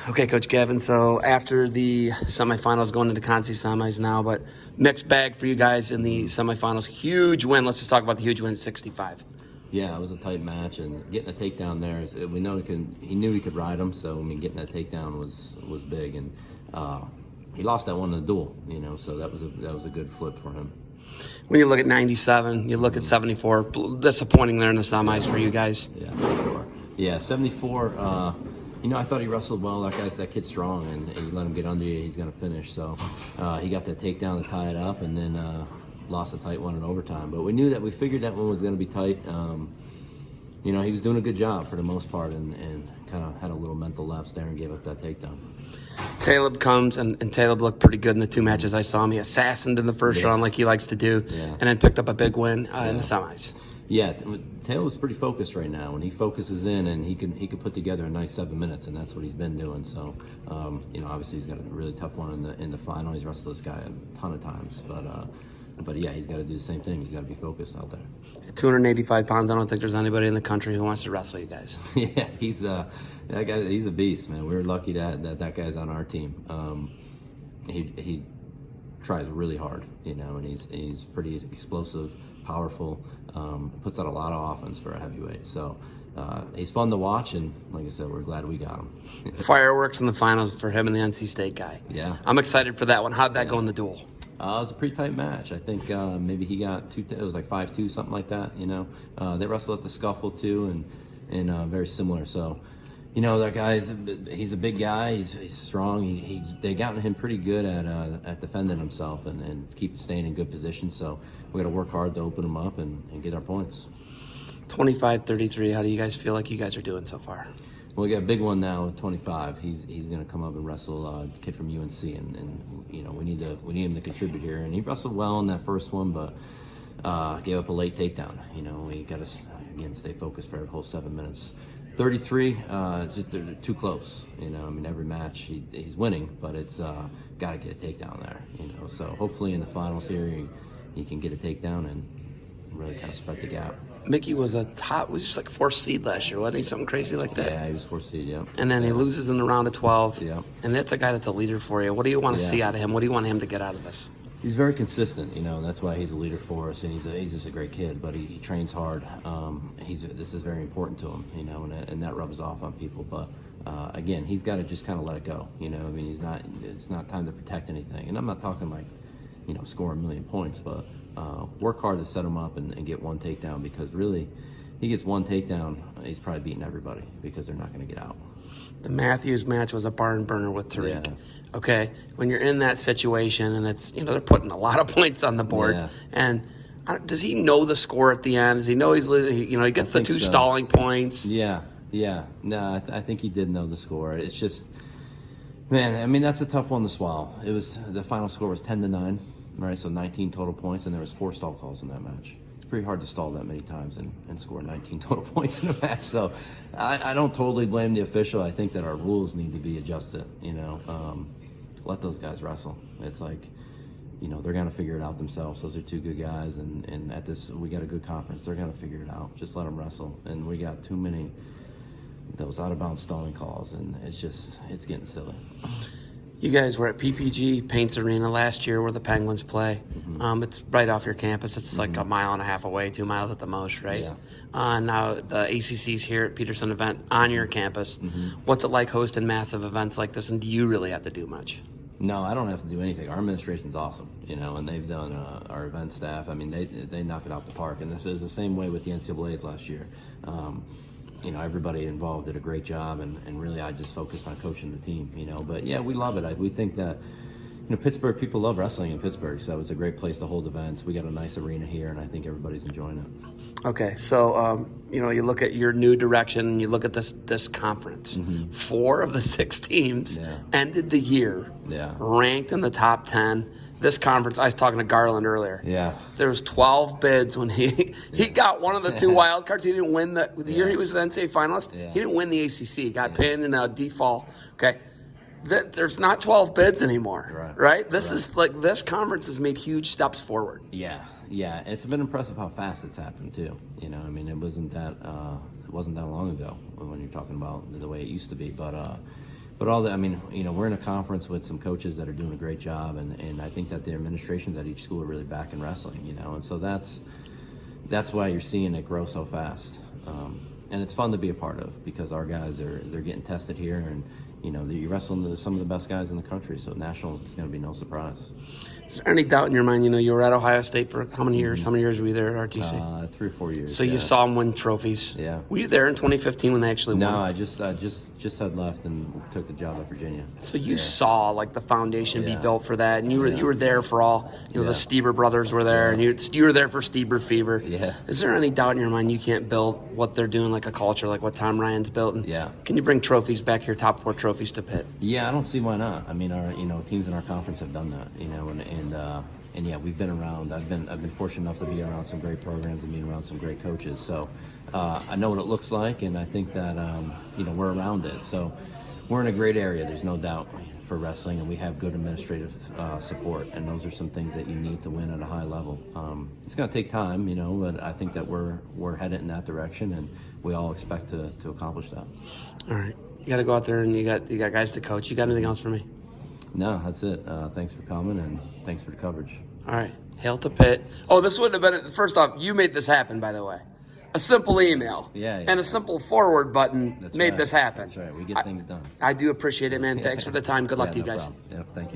Okay, Coach Gavin. So after the semifinals, going into Conci semis now, but mixed bag for you guys in the semifinals. Huge win. Let's just talk about the huge win, 65. Yeah, it was a tight match, and getting a takedown there is we know he knew he could ride him, so I mean getting that takedown was big, and he lost that one in the duel, so that was a good flip for him. When you look at 97, you look at 74. Disappointing there in the semis for you guys. Yeah, for sure. Yeah, 74. I thought he wrestled well. That kid's strong, and you let him get under you, he's going to finish. So he got that takedown to tie it up, and then lost a tight one in overtime. But we figured that one was going to be tight. He was doing a good job for the most part, and kind of had a little mental lapse there and gave up that takedown. Taleb comes, and Taleb looked pretty good in the two matches I saw him. He assassined in the first round like he likes to do, and then picked up a big win in the semis. Yeah, Taylor was pretty focused right now. When he focuses in, and he can put together a nice 7 minutes, and that's what he's been doing. So, obviously he's got a really tough one in the final. He's wrestled this guy a ton of times, but yeah, he's got to do the same thing. He's got to be focused out there. At 285 pounds, I don't think there's anybody in the country who wants to wrestle you guys. Yeah, he's that guy. He's a beast, man. We're lucky that guy's on our team. He tries really hard, and he's pretty explosive, powerful, puts out a lot of offense for a heavyweight. So he's fun to watch, and like I said, we're glad we got him. Fireworks in the finals for him and the NC State guy. Yeah, I'm excited for that one. How'd that go in the duel? It was a pretty tight match. I think maybe he got it was like 5-2, something like that. They wrestled at the scuffle too, and very similar. So, that guy's he's a big guy. He's strong. They gotten him pretty good at defending himself and staying in good position. So we got to work hard to open him up and get our points. 25-33. How do you guys feel like you guys are doing so far? Well, we got a big one now at 25. He's going to come up and wrestle a kid from UNC, and we need him to contribute here. And he wrestled well in that first one, but gave up a late takedown. We got to again stay focused for the whole 7 minutes. 33, just they're too close. Every match he's winning, but it's got to get a takedown there. So hopefully in the finals here he can get a takedown and really kind of spread the gap. Mickey was just like 4th seed last year, wasn't he? Something crazy like that. Yeah, he was 4th seed, yeah. And then he loses in the round of 12. Yeah. And that's a guy that's a leader for you. What do you want to see out of him? What do you want him to get out of this? He's very consistent, that's why he's a leader for us, and he's just a great kid. But he trains hard. This is very important to him, and that rubs off on people. But again, he's got to just kind of let it go. It's not time to protect anything. And I'm not talking like, score a million points, but work hard to set him up and get one takedown, because really, he gets one takedown, he's probably beating everybody because they're not going to get out. The Matthews match was a barn burner with Tariq. Yeah. Okay, when you're in that situation and it's they're putting a lot of points on the board, and does he know the score at the end? Does he know he's losing? He gets the 2 stalling points. Yeah. No, I think he did know the score. It's just, man, that's a tough one to swallow. The final score was 10-9. Right, so 19 total points, and there was 4 stall calls in that match. It's pretty hard to stall that many times and score 19 total points in a match. So I don't totally blame the official. I think that our rules need to be adjusted. Let those guys wrestle. It's like, they're gonna figure it out themselves. Those are 2 good guys, and at this we got a good conference. They're gonna figure it out. Just let them wrestle. And we got too many those out of bounds stalling calls, and it's getting silly. You guys were at PPG Paints Arena last year where the Penguins play. Mm-hmm. It's right off your campus. It's like a mile and a half away, 2 miles at the most, right? Yeah. Now the ACC's here at Peterson event on your campus. Mm-hmm. What's it like hosting massive events like this, and do you really have to do much? No, I don't have to do anything. Our administration's awesome, and they've done our event staff. They knock it out the park, and this is the same way with the NCAA's last year. Everybody involved did a great job, and really I just focused on coaching the team, But yeah, we love it. We think that, Pittsburgh, people love wrestling in Pittsburgh, so it's a great place to hold events. We got a nice arena here, and I think everybody's enjoying it. Okay, so, you look at your new direction, and you look at this conference. Mm-hmm. 4 of the 6 teams ended the year ranked in the top 10. This conference, I was talking to Garland earlier. Yeah. There was 12 bids when he got one of the 2 wild cards. He didn't win the year he was an NCAA finalist. Yeah. He didn't win the ACC. He got pinned in a default. Okay. There's not 12 bids anymore, right? This conference has made huge steps forward. Yeah. It's been impressive how fast it's happened too. It wasn't that long ago when you're talking about the way it used to be. But But we're in a conference with some coaches that are doing a great job, and I think that the administrations at each school are really back in wrestling, and so that's why you're seeing it grow so fast. And it's fun to be a part of because our guys they're getting tested here, and you're wrestling with some of the best guys in the country, so nationals is going to be no surprise. Is there any doubt in your mind? You were at Ohio State for how many years? How many years were you there at RTC? 3 or 4 years. So you saw them win trophies. Yeah. Were you there in 2015 when they actually won? No, I just had left and took the job at Virginia. So you saw like the foundation be built for that, and you were there for all. The Stieber brothers were there, and you were there for Stieber fever. Yeah. Is there any doubt in your mind you can't build what they're doing like a culture, like what Tom Ryan's built? And can you bring trophies back here, top 4 trophies to Pitt? Yeah, I don't see why not. I mean, our teams in our conference have done that. And yeah, we've been around. I've been fortunate enough to be around some great programs and being around some great coaches. So I know what it looks like, and I think that we're around it. So we're in a great area. There's no doubt for wrestling, and we have good administrative support. And those are some things that you need to win at a high level. It's going to take time, but I think that we're headed in that direction, and we all expect to accomplish that. All right, you got to go out there, and you got guys to coach. You got anything else for me? No, that's it. Thanks for coming, and thanks for the coverage. All right. Hail to Pitt. Oh, this wouldn't have been it. First off, you made this happen, by the way. A simple email and a simple forward button made this happen. That's right. We get things done. I do appreciate it, man. Thanks for the time. Good luck to you No guys. problem. Yeah, thank you.